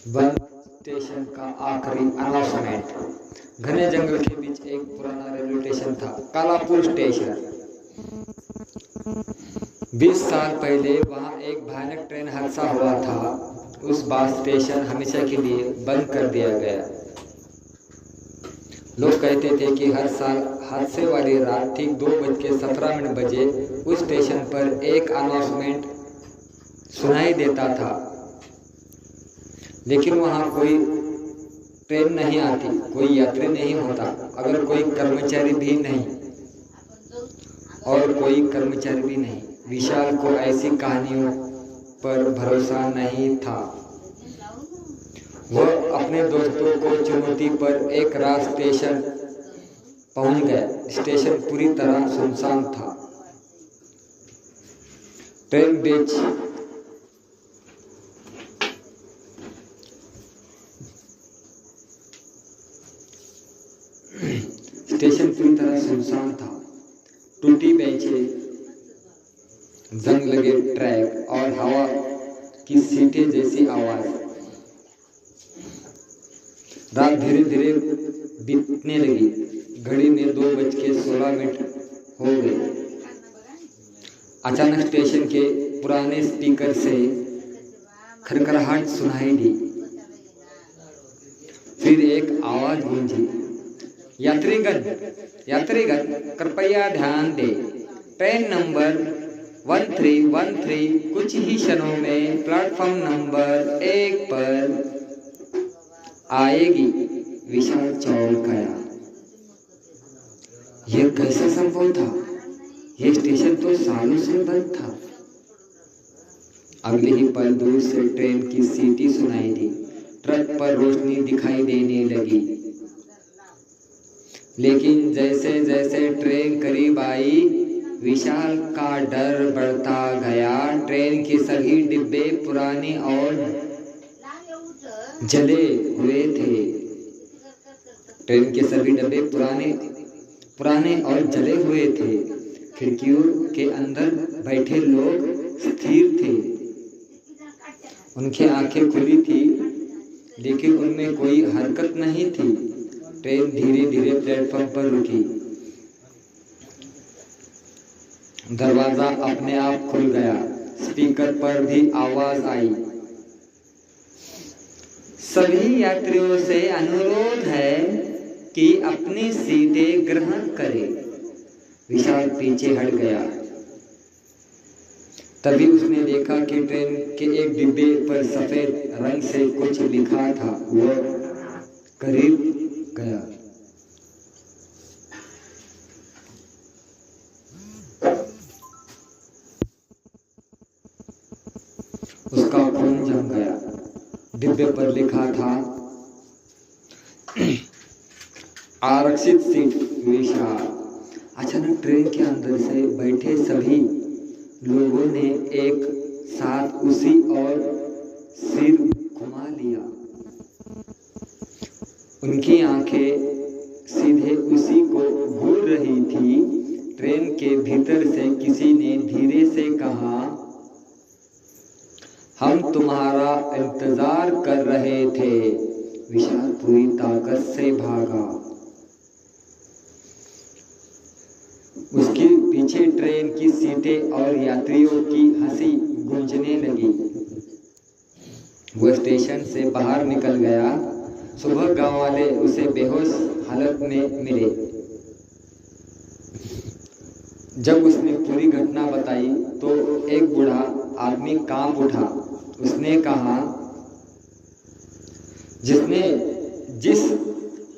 One station का आखिरी announcement. घने जंगल के बीच एक पुराना रेलवे स्टेशन था, कालापुर स्टेशन। 20 साल पहले वहां एक भयानक ट्रेन हादसा हुआ था। उस बाद स्टेशन हमेशा के लिए बंद कर दिया गया। लोग कहते थे कि हर साल हादसे वाली रात ठीक 2:17 बजे उस स्टेशन पर एक अनाउंसमेंट सुनाई देता था, लेकिन वहां कोई ट्रेन नहीं आती, कोई यात्री नहीं होता, अगर कोई कर्मचारी भी नहीं और कोई कर्मचारी भी नहीं। विशाल को ऐसी कहानियों पर भरोसा नहीं था। वह अपने दोस्तों को चुनौती पर एक रात स्टेशन पहुंच गया। स्टेशन पूरी तरह सुनसान था। ट्रेन बीच स्टेशन पूरी तरह सुनसान था। टूटी बेंचें, जंग लगे ट्रैक और हवा की सीटें जैसी आवाज। रात धीरे धीरे बीतने लगी। घड़ी में 2:16 हो गए। अचानक स्टेशन के पुराने स्पीकर से खरखराहट सुनाई दी। फिर एक आवाज गूंजी, यात्रीगण कृपया ध्यान दें, ट्रेन नंबर 1313 कुछ ही क्षणों में प्लेटफॉर्म नंबर 1 पर आएगी। विशाल चौंक गया। यह कैसा संभव था? यह स्टेशन तो सालों से बंद था। अगले ही पल दूर से ट्रेन की सीटी सुनाई दी। ट्रक पर रोशनी दिखाई देने लगी, लेकिन जैसे जैसे ट्रेन करीब आई, विशाल का डर बढ़ता गया। ट्रेन के सभी डिब्बे पुराने और जले हुए थे। ट्रेन के सभी डब्बे पुराने और जले हुए थे। खिड़कियों के अंदर बैठे लोग स्थिर थे। उनकी आंखें खुली थी, लेकिन उनमें कोई हरकत नहीं थी। ट्रेन धीरे धीरे प्लेटफॉर्म पर रुकी। दरवाजा अपने आप खुल गया। स्पीकर पर भी आवाज आई, सभी यात्रियों से अनुरोध है कि अपनी सीटें ग्रहण करें। विशाल पीछे हट गया। तभी उसने देखा कि ट्रेन के एक डिब्बे पर सफेद रंग से कुछ लिखा था। वह करीब गया। उसका खून जम गया। डिब्बे पर लिखा था, आरक्षित सीट विशाल। अचानक ट्रेन के अंदर से बैठे सभी लोगों ने एक साथ उसी और सिर घुमा लिया। उनकी आंखें सीधे उसी को घूर रही थी। ट्रेन के भीतर से किसी ने धीरे से कहा, हम तुम्हारा इंतजार कर रहे थे। विशाल पूरी ताकत से भागा। उसके पीछे ट्रेन की सीटें और यात्रियों की हंसी गूंजने लगी। वह स्टेशन से बाहर निकल गया। सुबह गांव वाले उसे बेहोश हालत में मिले। जब उसने पूरी घटना बताई तो एक बूढ़ा आदमी कांप उठा। उसने कहा, जिस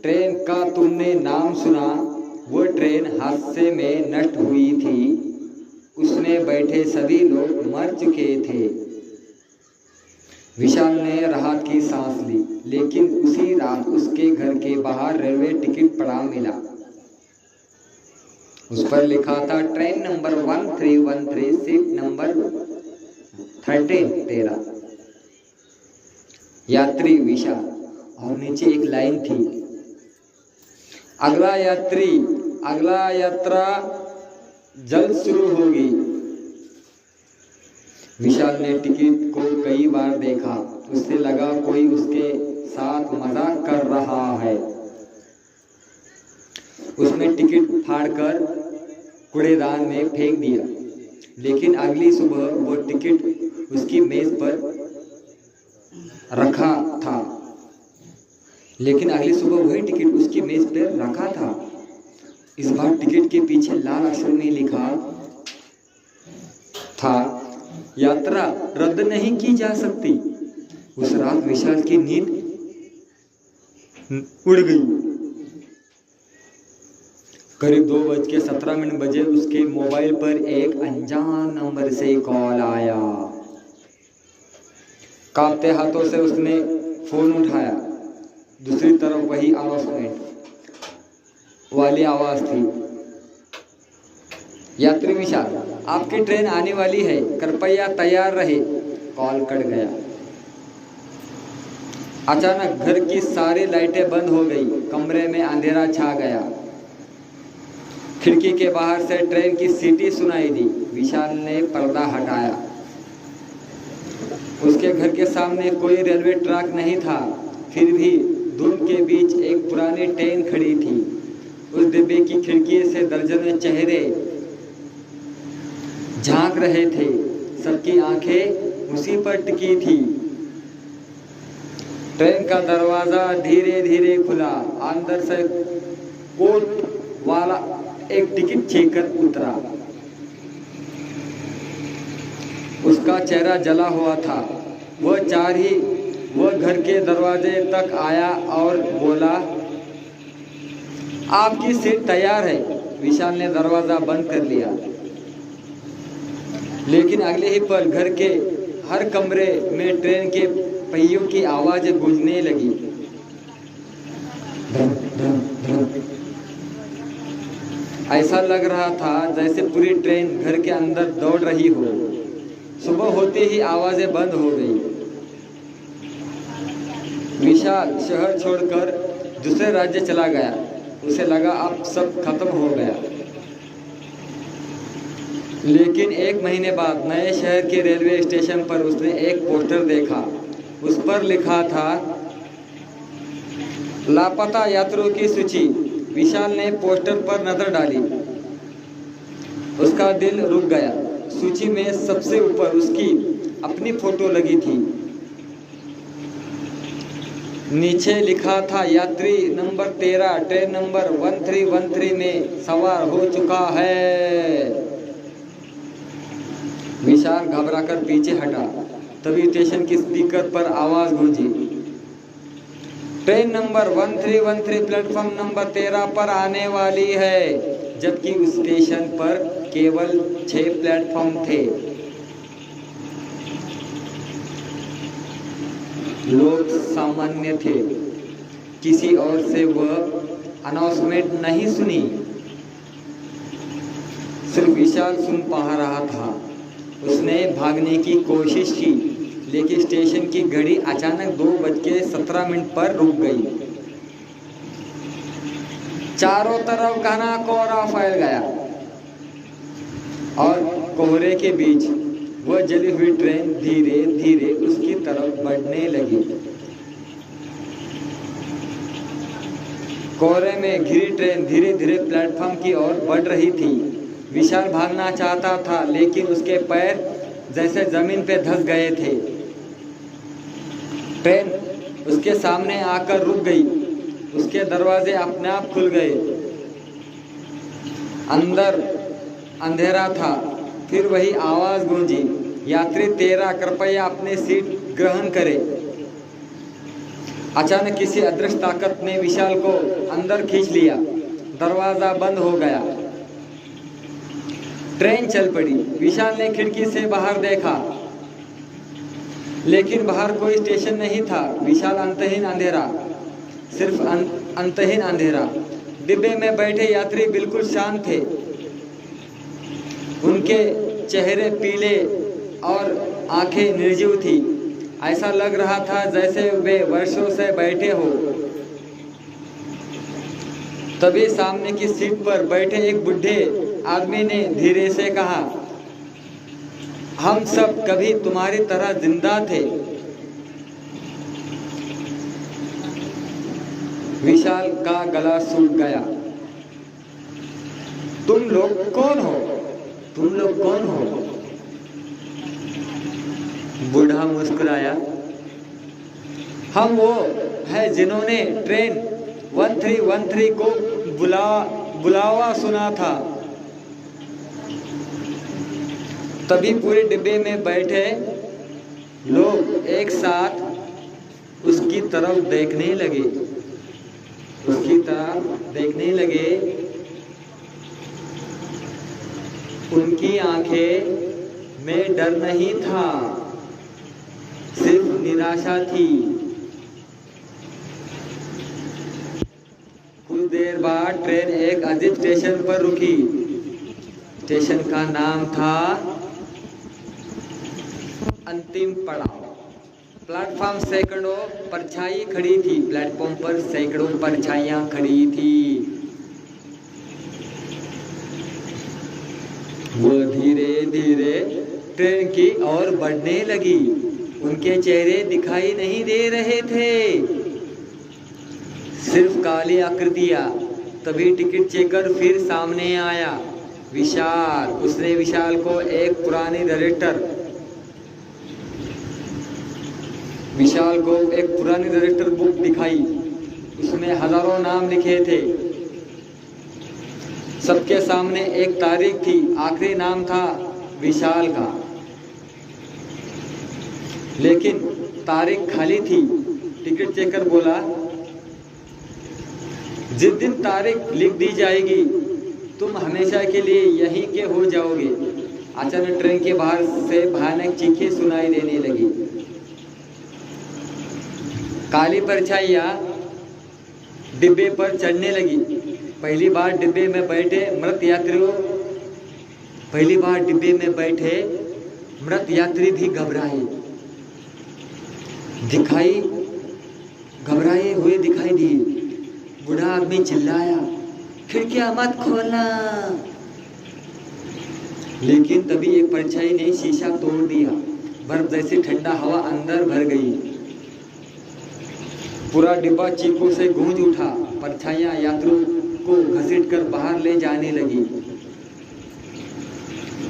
ट्रेन का तुमने नाम सुना, वो ट्रेन हादसे में नष्ट हुई थी। उसमें बैठे सभी लोग मर चुके थे। विशाल ने राहत की सांस ली, लेकिन उसी रात उसके घर के बाहर रेलवे टिकट पड़ा मिला। उस पर लिखा था, ट्रेन नंबर 1313 सीट नंबर 13 यात्री विशाल। और नीचे एक लाइन थी, अगला यात्रा जल्द शुरू होगी। विशाल ने टिकट को कई बार देखा। उससे लगा कोई उसके साथ मजाक कर रहा है। उसने टिकट फाड़कर कूड़ेदान में फेंक दिया, लेकिन अगली सुबह वो टिकट उसकी मेज पर रखा था। लेकिन अगली सुबह वही टिकट उसकी मेज पर रखा था। इस बार टिकट के पीछे लाल अक्षर में लिखा था, यात्रा रद्द नहीं की जा सकती। उस रात विशाल की नींद उड़ गई। करीब 2:17 बजे उसके मोबाइल पर एक अनजान नंबर से कॉल आया। कांपते हाथों से उसने फोन उठाया। दूसरी तरफ वही अनाउंसमेंट वाली आवाज थी, यात्री विशाल, आपकी ट्रेन आने वाली है, कृपया तैयार रहे। कॉल कट गया। अचानक घर की सारी लाइटें बंद हो गई। कमरे में अंधेरा छा गया। खिड़की के बाहर से ट्रेन की सीटी सुनाई दी। विशाल ने पर्दा हटाया। उसके घर के सामने कोई रेलवे ट्रैक नहीं था, फिर भी धुंध के बीच एक पुरानी ट्रेन खड़ी थी। उस डिब्बे की खिड़की से दर्जनों चेहरे झांक रहे थे। सबकी आंखें उसी पर टिकी थी। ट्रेन का दरवाजा धीरे धीरे खुला। अंदर से कोट वाला एक टिकट छीनकर उतरा। उसका चेहरा जला हुआ था। वह घर के दरवाजे तक आया और बोला, आपकी सीट तैयार है। विशाल ने दरवाजा बंद कर लिया, लेकिन अगले ही पल घर के हर कमरे में ट्रेन के पहियों की आवाज गूंजने लगी। धम, धम, धम। ऐसा लग रहा था जैसे पूरी ट्रेन घर के अंदर दौड़ रही हो। सुबह होते ही आवाजें बंद हो गई। विशाल शहर छोड़कर दूसरे राज्य चला गया। उसे लगा अब सब खत्म हो गया। लेकिन 1 महीने बाद नए शहर के रेलवे स्टेशन पर उसने एक पोस्टर देखा। उस पर लिखा था, लापता यात्रियों की सूची। विशाल ने पोस्टर पर नजर डाली। उसका दिल रुक गया। सूची में सबसे ऊपर उसकी अपनी फोटो लगी थी। नीचे लिखा था, यात्री नंबर 13 ट्रेन नंबर 1313 में सवार हो चुका है। विशाल घबराकर पीछे हटा। तभी स्टेशन की स्पीकर पर आवाज गूंजी, ट्रेन नंबर 1313 प्लेटफॉर्म नंबर 13 पर आने वाली है। जबकि उस स्टेशन पर केवल 6 प्लेटफॉर्म थे। लोग सामान्य थे। किसी और से वह अनाउंसमेंट नहीं सुनी। सिर्फ विशाल सुन पा रहा था। उसने भागने की कोशिश की, लेकिन स्टेशन की घड़ी अचानक 2:17 पर रुक गई। चारों तरफ घना कोहरा फैल गया और कोहरे के बीच वह जली हुई ट्रेन धीरे धीरे उसकी तरफ बढ़ने लगी। कोहरे में घिरी ट्रेन धीरे धीरे प्लेटफॉर्म की ओर बढ़ रही थी। विशाल भागना चाहता था, लेकिन उसके पैर जैसे जमीन पे धंस गए थे। ट्रेन उसके सामने आकर रुक गई। उसके दरवाजे अपने आप खुल गए। अंदर अंधेरा था। फिर वही आवाज गूंजी, यात्री 13 कृपया अपनी सीट ग्रहण करें। अचानक किसी अदृश्य ताकत ने विशाल को अंदर खींच लिया। दरवाजा बंद हो गया। ट्रेन चल पड़ी। विशाल ने खिड़की से बाहर देखा, लेकिन बाहर कोई स्टेशन नहीं था। विशाल अंतहीन अंधेरा, सिर्फ अंतहीन अंधेरा। डिब्बे में बैठे यात्री बिल्कुल शांत थे। उनके चेहरे पीले और आंखें निर्जीव थी। ऐसा लग रहा था जैसे वे वर्षों से बैठे हो। तभी सामने की सीट पर बैठे एक बूढ़े आदमी ने धीरे से कहा, हम सब कभी तुम्हारी तरह जिंदा थे। विशाल का गला सूख गया। तुम लोग कौन हो? तुम लोग कौन हो? बूढ़ा मुस्कुराया। हम वो है जिन्होंने ट्रेन 1313 को बुलावा सुना था। तभी पूरे डिब्बे में बैठे लोग एक साथ उसकी तरफ देखने लगे। उसकी तरफ देखने लगे। उनकी आंखें में डर नहीं था, सिर्फ निराशा थी। कुछ देर बाद ट्रेन एक अजीब स्टेशन पर रुकी। स्टेशन का नाम था अंतिम पड़ाव। प्लेटफॉर्म सैकड़ों परछाई खड़ी थी। प्लेटफॉर्म पर सैकड़ों परछाइयां खड़ी थी। वो धीरे धीरे ट्रेन की ओर बढ़ने लगी। उनके चेहरे दिखाई नहीं दे रहे थे, सिर्फ काली आकृतियां। तभी टिकट चेकर फिर सामने आया। विशाल। उसने विशाल को एक पुरानी रजिस्टर बुक दिखाई। उसमें हजारों नाम लिखे थे। सबके सामने एक तारीख थी। आखिरी नाम था विशाल का, लेकिन तारीख खाली थी। टिकट चेकर बोला, जिस दिन तारीख लिख दी जाएगी तुम हमेशा के लिए यहीं के हो जाओगे। अचानक ट्रेन के बाहर से भयानक चीखें सुनाई देने लगी। काली परछाइयां डिब्बे पर चढ़ने लगी। पहली बार डिब्बे में बैठे मृत यात्री भी घबराए हुए दिखाई दिए। बूढ़ा आदमी चिल्लाया, खिड़कियां मत खोलना। लेकिन तभी एक परछाई ने शीशा तोड़ दिया। बर्फ जैसी ठंडा हवा अंदर भर गई। पूरा डिब्बा चीखों से गूंज उठा। परछाइयां यात्रियों को घसीटकर बाहर ले जाने लगी।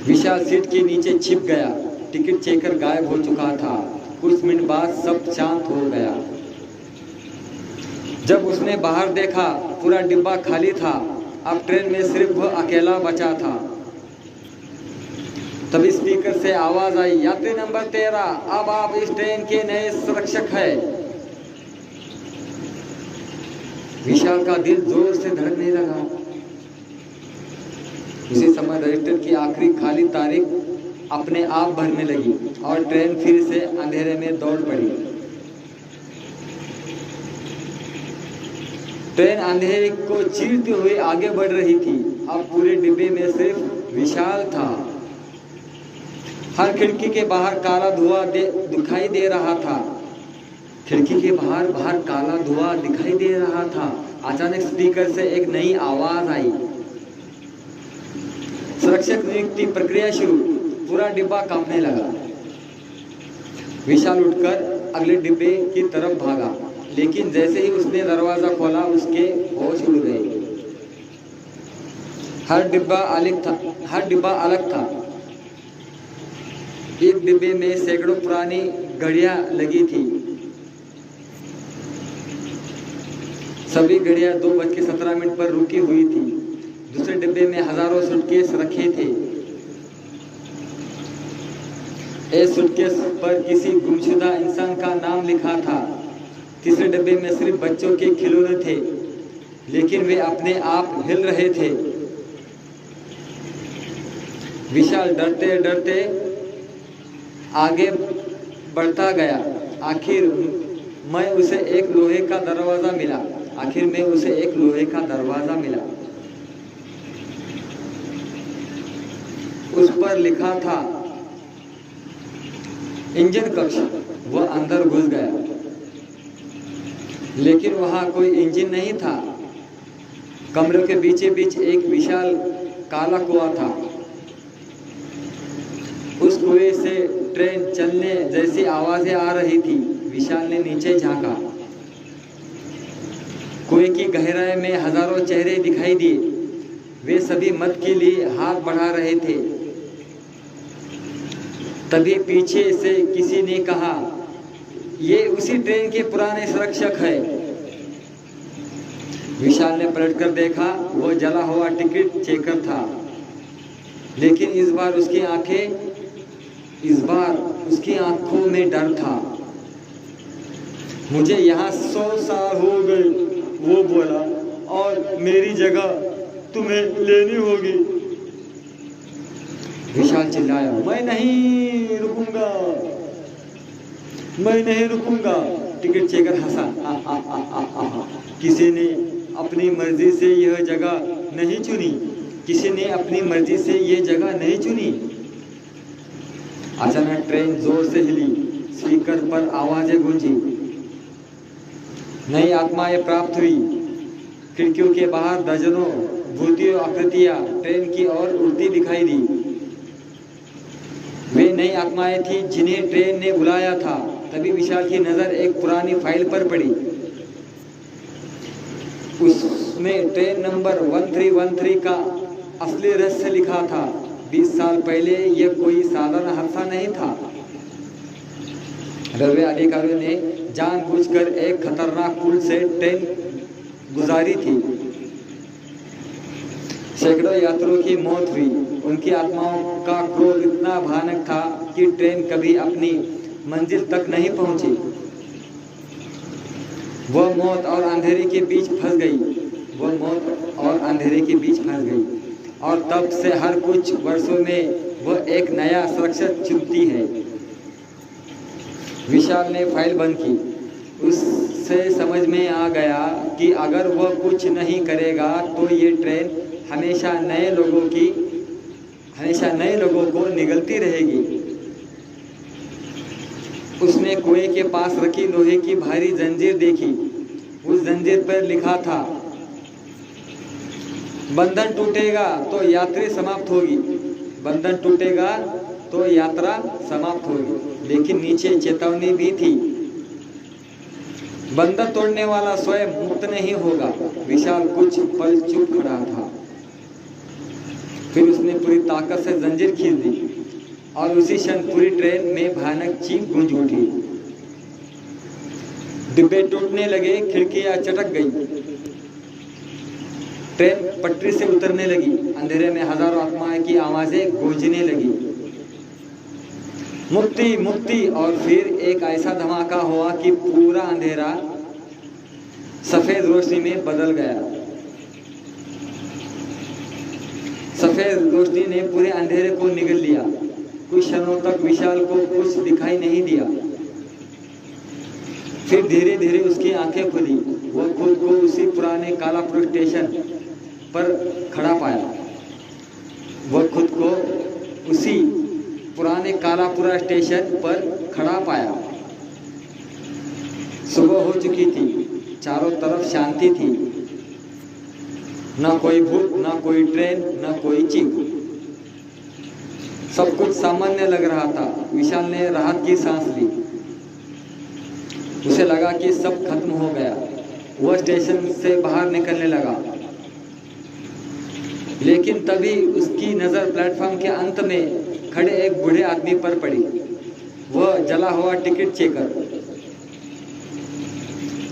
विशाल सीट के नीचे छिप गया। टिकट चेकर गायब हो चुका था। कुछ मिनट बाद सब शांत हो गया। जब उसने बाहर देखा, पूरा डिब्बा खाली था। अब ट्रेन में सिर्फ वह अकेला बचा था। तभी स्पीकर से आवाज आई, यात्री नंबर 13, अब आप इस ट्रेन के नए सुरक्षक हैं। विशाल का दिल जोर से धड़कने लगा। उसी समय रजिस्टर की आखिरी खाली तारीख अपने आप भरने लगी और ट्रेन फिर से अंधेरे में दौड़ पड़ी। ट्रेन अंधेरे को चीरते हुए आगे बढ़ रही थी। अब पूरे डिब्बे में सिर्फ विशाल था। हर खिड़की के बाहर काला धुआं दिखाई दे रहा था। खिड़की के बाहर काला धुआं दिखाई दे रहा था। अचानक स्पीकर से एक नई आवाज आई, सुरक्षक नियुक्ति प्रक्रिया शुरू। पूरा डिब्बा कांपने लगा। विशाल उठकर अगले डिब्बे की तरफ भागा, लेकिन जैसे ही उसने दरवाजा खोला उसके होश उड़ गए। हर डिब्बा अलग था। एक डिब्बे में सैकड़ों पुरानी घड़ियां लगी थी। सभी घड़ियां 2:17 पर रुकी हुई थी। दूसरे डिब्बे में हजारों सूटकेस रखे थे। एक सूटकेस पर किसी गुमशुदा इंसान का नाम लिखा था। तीसरे डिब्बे में सिर्फ बच्चों के खिलौने थे, लेकिन वे अपने आप हिल रहे थे। विशाल डरते डरते आगे बढ़ता गया। आखिर में उसे एक लोहे का दरवाजा मिला। उस पर लिखा था इंजन कक्ष। वह अंदर घुस गया, लेकिन वहां कोई इंजन नहीं था। कमरे के बीचे बीच एक विशाल काला कुआं था। उस कुएं से ट्रेन चलने जैसी आवाजें आ रही थी। विशाल ने नीचे झांका। कुएं की गहराई में हजारों चेहरे दिखाई दिए। वे सभी मत के लिए हाथ बढ़ा रहे थे। तभी पीछे से किसी ने कहा, ये उसी ट्रेन के पुराने संरक्षक है। विशाल ने पलटकर देखा, वो जला हुआ टिकट चेकर था। लेकिन इस बार उसकी आंखों में डर था। मुझे यहाँ 100 साल हो गए, वो बोला, और मेरी जगह तुम्हें लेनी होगी। विशाल चिल्लाया, मैं नहीं रुकूंगा। टिकट चेकर हंसा, किसी ने अपनी मर्जी से यह जगह नहीं चुनी। अचानक ट्रेन जोर से हिली। स्पीकर पर आवाजें गूंजी। नई आत्माएं प्राप्त हुई। खिड़कियों के बाहर दर्जनों भूतियों आकृतियां ट्रेन की ओर उड़ती दिखाई दी। वे नई आत्माएं थी जिन्हें ट्रेन ने बुलाया था। तभी विशाल की नजर एक पुरानी फाइल पर पड़ी। उसमें ट्रेन नंबर 1313 का असली रहस्य लिखा था। 20 साल पहले यह कोई साधारण हादसा नहीं था। रेलवे अधिकारियों ने जानबूझकर एक खतरनाक पुल से ट्रेन गुजारी थी। सैकड़ों यात्रियों की मौत हुई। उनकी आत्माओं का क्रोध इतना भयानक था कि ट्रेन कभी अपनी मंजिल तक नहीं पहुंची। वह मौत और अंधेरे के बीच फंस गई। और तब से हर कुछ वर्षों में वह एक नया संरक्षक चुनती है। विशाल ने फाइल बंद की। उससे समझ में आ गया कि अगर वह कुछ नहीं करेगा तो ये ट्रेन हमेशा नए लोगों को निगलती रहेगी। उसने कुएं के पास रखी लोहे की भारी जंजीर देखी। उस जंजीर पर लिखा था, बंधन टूटेगा तो यात्रा समाप्त होगी। लेकिन नीचे चेतावनी भी थी, बंधन तोड़ने वाला स्वयं मुक्त नहीं होगा। विशाल कुछ पल चुप खड़ा था। फिर उसने पूरी ताकत से जंजीर खींच दी और उसी क्षण पूरी ट्रेन में भयानक चीख गूंज उठी। डिब्बे टूटने लगे, खिड़कियां चटक गई। ट्रेन पटरी से उतरने लगी। अंधेरे में हजारों आत्माएं की आवाजें गूंजने लगी, मुक्ति मुक्ति। और फिर एक ऐसा धमाका हुआ कि पूरा अंधेरा सफेद रोशनी में बदल गया। सफेद रोशनी ने पूरे अंधेरे को निगल लिया। कुछ क्षणों तक विशाल को कुछ दिखाई नहीं दिया। फिर धीरे धीरे उसकी आंखें खुली। वो खुद को उसी पुराने कालापुर स्टेशन पर खड़ा पाया। सुबह हो चुकी थी। चारों तरफ शांति थी। न कोई भूत, न कोई ट्रेन, न कोई चीख। सब कुछ सामान्य लग रहा था। विशाल ने राहत की सांस ली। उसे लगा कि सब खत्म हो गया। वह स्टेशन से बाहर निकलने लगा। लेकिन तभी उसकी नजर प्लेटफॉर्म के अंत में खड़े एक बूढ़े आदमी पर पड़ी। वह जला हुआ टिकट चेकर।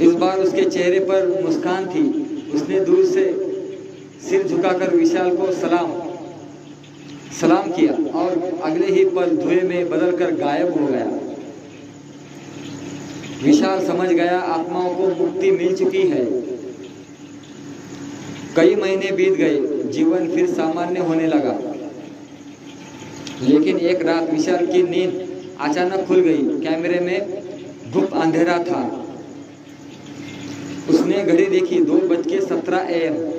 इस बार उसके चेहरे पर मुस्कान थी। उसने दूर से सिर झुकाकर विशाल को सलाम किया और अगले ही पल धुएं में बदलकर गायब हो गया। विशाल समझ गया आत्माओं को मुक्ति मिल चुकी है। कई महीने बीत गए। जीवन फिर सामान्य होने लगा। लेकिन एक रात विशाल की नींद अचानक खुल गई। कैमरे में गुप्त अंधेरा था। उसने घड़ी देखी, 2:17 AM।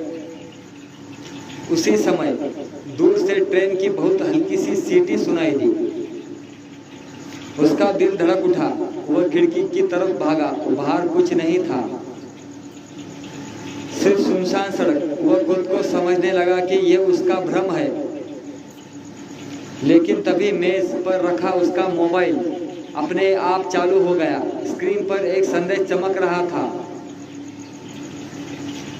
उसी समय दूर से ट्रेन की बहुत हल्की सी सीटी सुनाई दी। उसका दिल धड़क उठा। वह खिड़की की तरफ भागा। बाहर कुछ नहीं था, सिर्फ सुनसान सड़क। वह खुद को समझने लगा कि यह उसका भ्रम है। लेकिन तभी मेज पर रखा उसका मोबाइल अपने आप चालू हो गया। स्क्रीन पर एक संदेश चमक रहा था।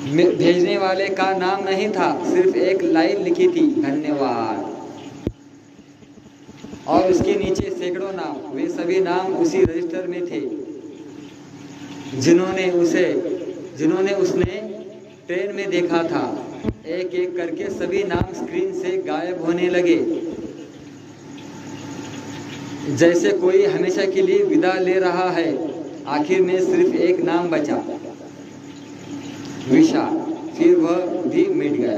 भेजने वाले का नाम नहीं था, सिर्फ एक लाइन लिखी थी, धन्यवाद, और उसके नीचे सैकड़ों नाम। वे सभी नाम उसी रजिस्टर में थे जिन्होंने उसने ट्रेन में देखा था। एक एक करके सभी नाम स्क्रीन से गायब होने लगे, जैसे कोई हमेशा के लिए विदा ले रहा है। आखिर में सिर्फ एक नाम बचा, विशाल। फिर वह भी मिट गया।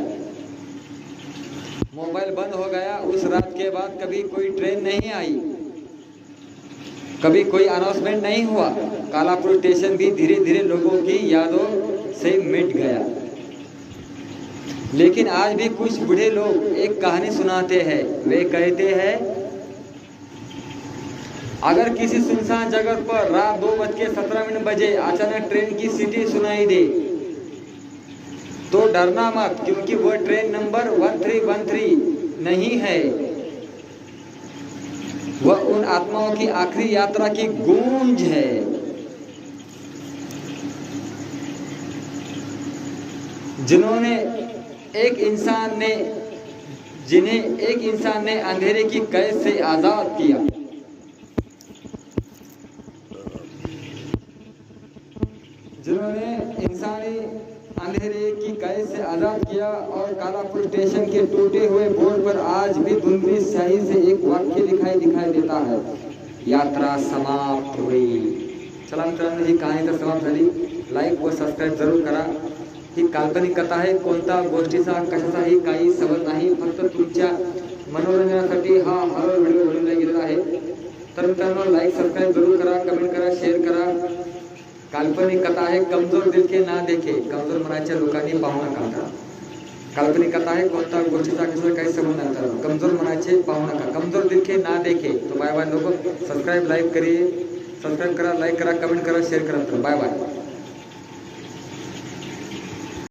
मोबाइल बंद हो गया। उस रात के बाद कभी कोई ट्रेन नहीं आई, कभी कोई अनाउंसमेंट नहीं हुआ। कालापुर स्टेशन भी धीरे धीरे लोगों की यादों से मिट गया। लेकिन आज भी कुछ बूढ़े लोग एक कहानी सुनाते हैं। वे कहते हैं, अगर किसी सुनसान जगह पर रात 2:17 बजे अचानक ट्रेन की सीटी सुनाई दे तो डरना मत, क्योंकि वह ट्रेन नंबर 1313 नहीं है। वह उन आत्माओं की आखिरी यात्रा की गूंज है। जिन्हें एक इंसान ने अंधेरे की कैद से आजाद किया। जिन्होंने इंसानी अंधेरे की कैद से आजाद किया। और कालापुर स्टेशन के टूटे हुए बोर्ड पर आज भी धुंधली स्याही से एक वाक्य दिखाई देता है, यात्रा समाप्त हुई। चला मित्रांनो, ही कहाणी तर समाप्त झाली। लाईक व सबस्क्राईब जरूर करा। ही काल्पनिक कथा आहे, कोणता गोष्टीचा कशाचाही काही संबंध नाही, फक्त तुमच्या मनोरंजनासाठी हा हॉरर व्हिडिओ बनवला गेलेला आहे। तर मित्रांनो, लाईक सबस्क्राईब जरूर करा, कमेंट करा, शेअर करा। काल्पनिक कथा आहे, कमजोर दिल के ना देखे, कमजोर मनाच्या लोकांनी पाहू नका। काल्पनिक कथा आहे, कोणता गोष्टीचा कशाचा काही संबंध नाही, कमजोर मनाचे पाहू नका, कमजोर दिल के ना देखे। तो बाय बाय लोगों, सब्सक्राइब लाइक करिए, सब्सक्राइब करा, लाइक करा, कमेंट करा, शेयर करा। Bye bye.